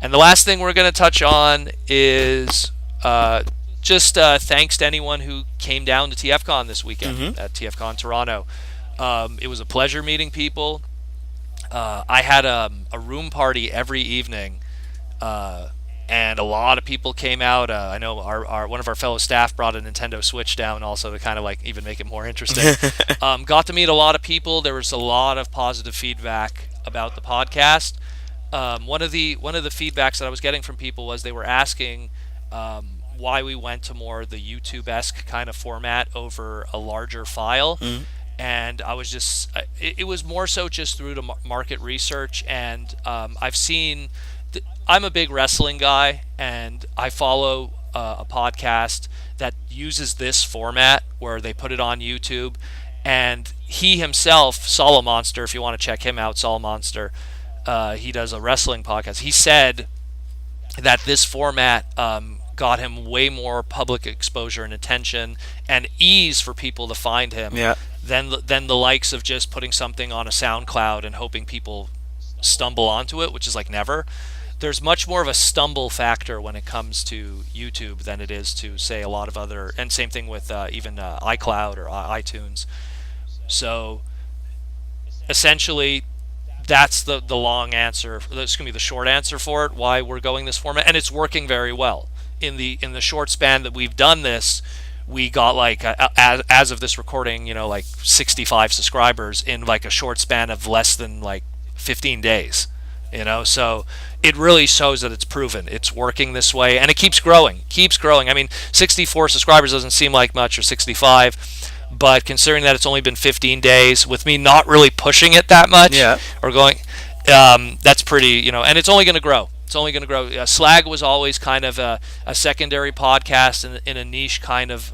And the last thing we're going to touch on is just thanks to anyone who came down to TFcon this weekend Mm-hmm. at TFcon Toronto. It was a pleasure meeting people. I had a room party every evening, uh, and a lot of people came out. I know our one of our fellow staff brought a Nintendo Switch down also to kind of like even make it more interesting. Got to meet a lot of people. There was a lot of positive feedback about the podcast. One of the feedbacks that I was getting from people was they were asking why we went to more the YouTube-esque kind of format over a larger file. Mm-hmm. And I was just, it was more so just through the market research. And I've seen, I'm a big wrestling guy, and I follow a podcast that uses this format where they put it on YouTube. And he himself, Solomonster, if you want to check him out, Solomonster, he does a wrestling podcast. He said that this format got him way more public exposure and attention and ease for people to find him Yeah. than the likes of just putting something on a SoundCloud and hoping people stumble onto it, which is like never. There's much more of a stumble factor when it comes to YouTube than it is to say a lot of other, and same thing with even iCloud or iTunes. So essentially, that's the long answer. That's going to be the short answer for it. Why we're going this format, and it's working very well. In the short span that we've done this, we got like as of this recording, like 65 subscribers in like a short span of less than like 15 days. So it really shows that it's proven it's working this way, and it keeps growing. I mean, 64 subscribers doesn't seem like much, or 65, but considering that it's only been 15 days with me not really pushing it that much Yeah. or going, that's pretty, and it's only going to grow. It's only going to grow. Slag was always kind of a secondary podcast in a niche kind of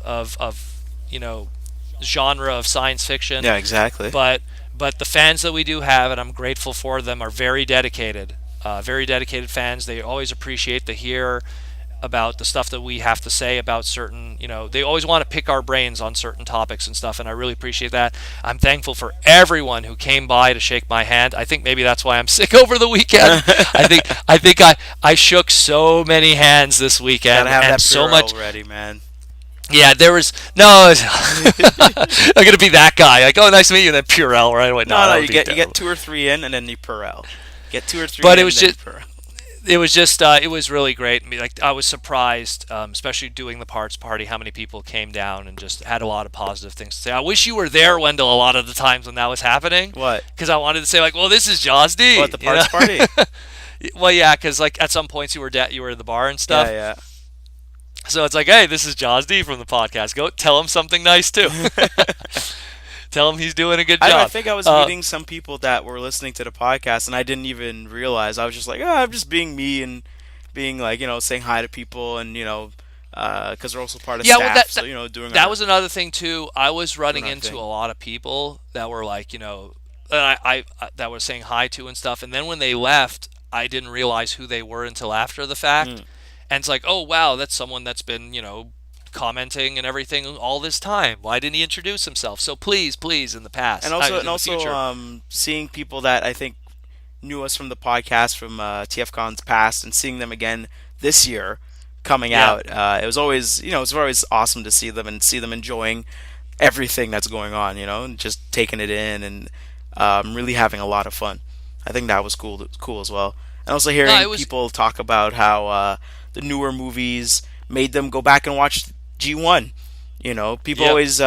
genre of science fiction. Yeah, exactly. But the fans that we do have, and I'm grateful for them, are very dedicated. Very dedicated fans. They always appreciate to hear about the stuff that we have to say about certain, they always want to pick our brains on certain topics and stuff, and I really appreciate that. I'm thankful for everyone who came by to shake my hand. I think maybe that's why I'm sick over the weekend. I shook so many hands this weekend, Gotta have and that so Purell much. ready, man. Yeah, there was no. I'm gonna be that guy. Like, oh, nice to meet you. And then Purell right away. No, No, that no, would you be get terrible. 2 or 3 in, and then you Purell. Get 2 or 3 But in, it was then just Purell. it was really great. I mean, like, I was surprised, especially doing the parts party, how many people came down and just had a lot of positive things to say. I wish you were there, Wendell, a lot of the times when that was happening, What? because I wanted to say like, well, this is JawzD. What, the parts party? Well, yeah, because like at some points you were at the bar and Yeah, stuff. yeah. So it's like, hey, this is JawzD from the podcast. Go tell him something nice too. Tell him he's doing a good I don't know, I job. think I was meeting some people that were listening to the podcast, and I didn't even realize. I was just like, oh, I'm just being me and being like, saying hi to people, and because we're also part of Yeah, well, staff, so that was another thing too. I was running doing our into thing. a lot of people that were like, that I that was saying hi to and stuff, and then when they left, I didn't realize who they were until after the fact, Mm. and it's like, oh wow, that's someone that's been commenting and everything all this time. Why didn't he introduce himself? So please, in the past, And also, in the future. seeing people that I think knew us from the podcast from TFcon's past, and seeing them again this year coming Yeah. out. It was always awesome to see them and see them enjoying everything that's going on, and just taking it in and really having a lot of fun. I think that was cool as well. And also No, hearing it was. people talk about how the newer movies made them go back and watch G1. People Yep. always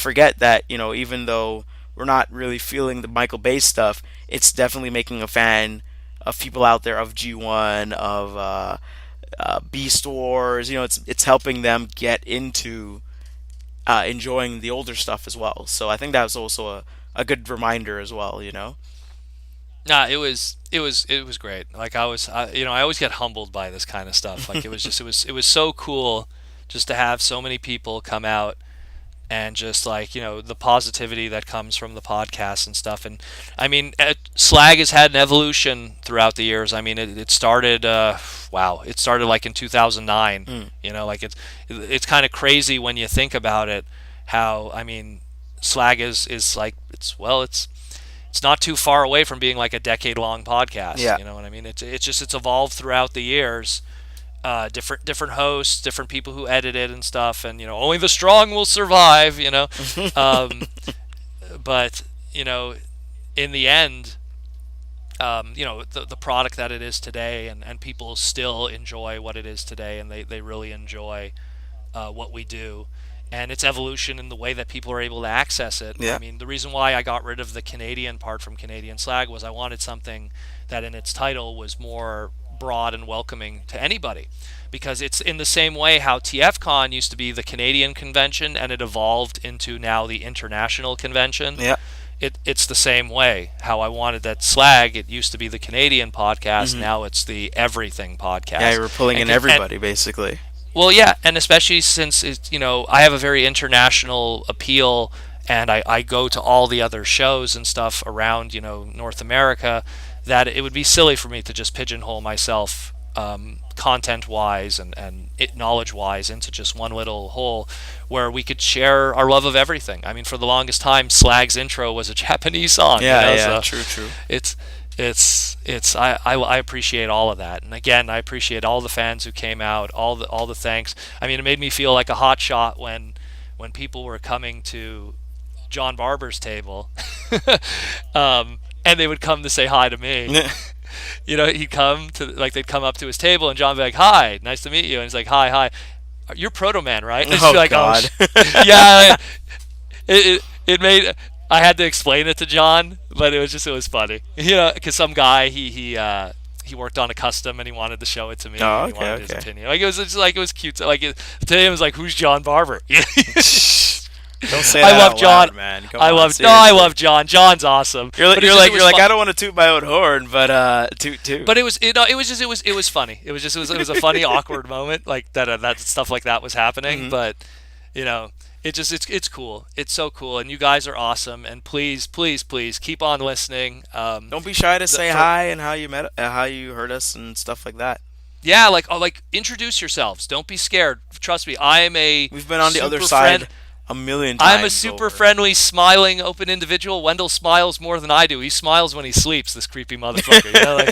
forget that, even though we're not really feeling the Michael Bay stuff, it's definitely making a fan of people out there of G1, of Beast Wars. It's helping them get into enjoying the older stuff as well. So I think that was also a good reminder as well. Nah, it was great. Like I always get humbled by this kind of stuff. Like it was so cool just to have so many people come out and just like the positivity that comes from the podcast and stuff. And I mean, Slag has had an evolution throughout the years. I mean, it started wow, it started like in 2009. Mm. Like it's kind of crazy when you think about it. How I mean, Slag is like it's it's not too far away from being like a decade long podcast. Yeah. You know what I mean? It's evolved throughout the years. Different hosts, different people who edit it and stuff, and only the strong will survive. Um, but in the end, the product that it is today, and people still enjoy what it is today, and they really enjoy what we do, and its evolution in the way that people are able to access it. I Yeah. mean, the reason why I got rid of the Canadian part from Canadian Slag was I wanted something that in its title was more broad and welcoming to anybody. Because it's in the same way how TFcon used to be the Canadian convention and it evolved into now the international convention. Yeah. It's the same way how I wanted that Slag. It used to be the Canadian podcast. Hmm. Now it's the everything Yeah, podcast. you were pulling in And everybody basically. well, yeah, and especially since I have a very international appeal, and I go to all the other shows and stuff around North America, that it would be silly for me to just pigeonhole myself content wise and knowledge wise into just one little hole where we could share our love of everything. I mean, for the longest time, Slag's intro was a Japanese song. Yeah, yeah, So true, true. it's I appreciate all of that, and again, I appreciate all the fans who came out, all the thanks. I mean, it made me feel like a hot shot when people were coming to John Barber's table, and they would come to say hi to me. He'd come to, like, they'd come up to his table, and John would be like, "Hi, nice to meet you," and he's like, "Hi, hi, you're Protoman, right?" And Oh she's like, "Oh, God. yeah." It made I had to explain it to John, but it was funny, because some guy he worked on a custom and he wanted to show it to me. Oh, And he okay, wanted his okay. opinion. Like, it was just like, it was cute. Like, to him, it was like, "Who's John Barber?" Don't say I that love out John. loud, man. Come I on, love no, I seriously. love John. John's awesome. You're like, But it's just- it was I fun. don't want to toot my own horn, but toot. But it was it was funny. It was a funny awkward moment, like that stuff like that was happening. Mhm. But it's cool. It's so cool, and you guys are awesome. And please, please, please keep on listening. Don't be shy to say for hi and how you heard us and stuff like that. Yeah, like introduce yourselves. Don't be scared. Trust me, I am a We've been on the other super side a million times. I'm a super over. friendly, smiling, open individual. Wendell smiles more than I do. He smiles when he sleeps. This creepy motherfucker.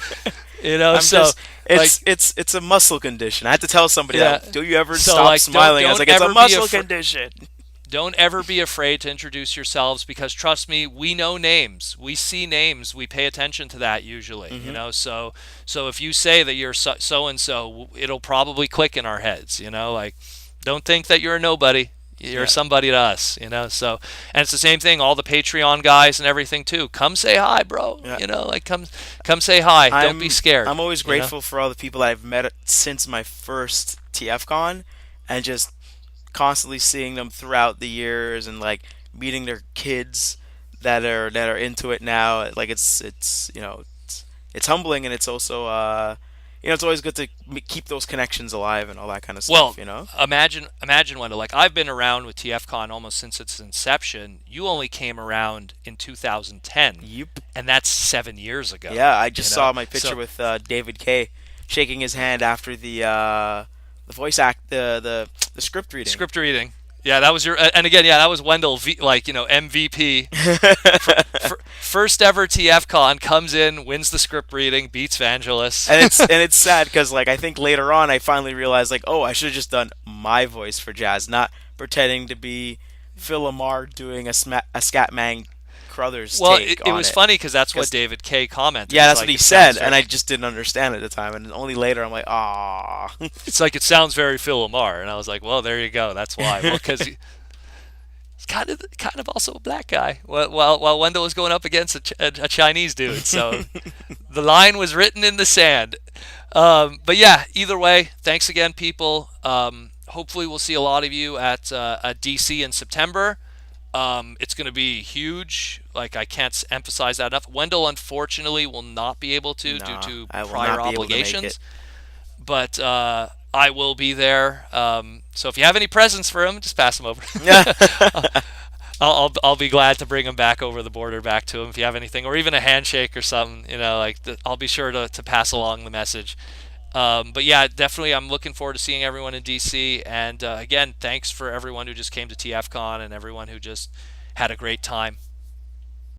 I'm So just, like, it's a muscle condition. I had to tell somebody yeah. that. Do you ever So, stop like, smiling? I was don't like, it's a ever be muscle afra- condition. Don't ever be afraid to introduce yourselves, because trust me, we know names. We see names. We pay attention to that usually. Mhm. So if you say that you're so and so, it'll probably click in our heads. Like, don't think that you're a nobody. You're Yeah. somebody to us. So, and it's the same thing. All the Patreon guys and everything too. Come say hi, bro. Yeah. Like, come say hi. Don't be scared. I'm always you know? grateful for all the people I've met since my first TFcon, and just constantly seeing them throughout the years, and like meeting their kids that are into it now. Like it's humbling, and it's also it's always good to keep those connections alive and all that kind of Well, stuff. imagine, Wendell. Like, I've been around with TFCon almost since its inception. You only came around in 2010, Yep. and that's 7 years ago. Yeah, I just you saw know? my picture So, with David K. shaking his hand after the voice act, the script reading. script reading. Yeah, that was and again, yeah, that was Wendell, MVP. First ever TFCon, comes in, wins the script reading, beats Vangelis. And it's sad because, like, I think later on I finally realized, like, oh, I should have just done my voice for Jazz, not pretending to be Phil Lamar doing a Scatman Crothers Well, take it on was it. funny because that's what 'Cause- David K commented. Yeah, He's that's like, what he "It said, sounds and I very-" just didn't understand at the time, and only later I'm like, ah. It's like, it sounds very Phil Lamar, and I was like, well, there you go. That's why. Well, because he's kind of also a black guy. While Wendell was going up against a Chinese dude, so the line was written in the sand. But yeah, either way, thanks again, people. Hopefully, we'll see a lot of you at DC in September. It's going to be huge. Like, I can't emphasize that enough. Wendell, unfortunately, will not be able to due Nah, to I will prior not be able to make obligations. it. But I will be there. So if you have any presents for him, just pass them over. I'll be glad to bring him back over the border, back to him, if you have anything, or even a handshake or something. I'll be sure to pass along the message. But yeah, definitely, I'm looking forward to seeing everyone in DC. And again, thanks for everyone who just came to TFCon and everyone who just had a great time.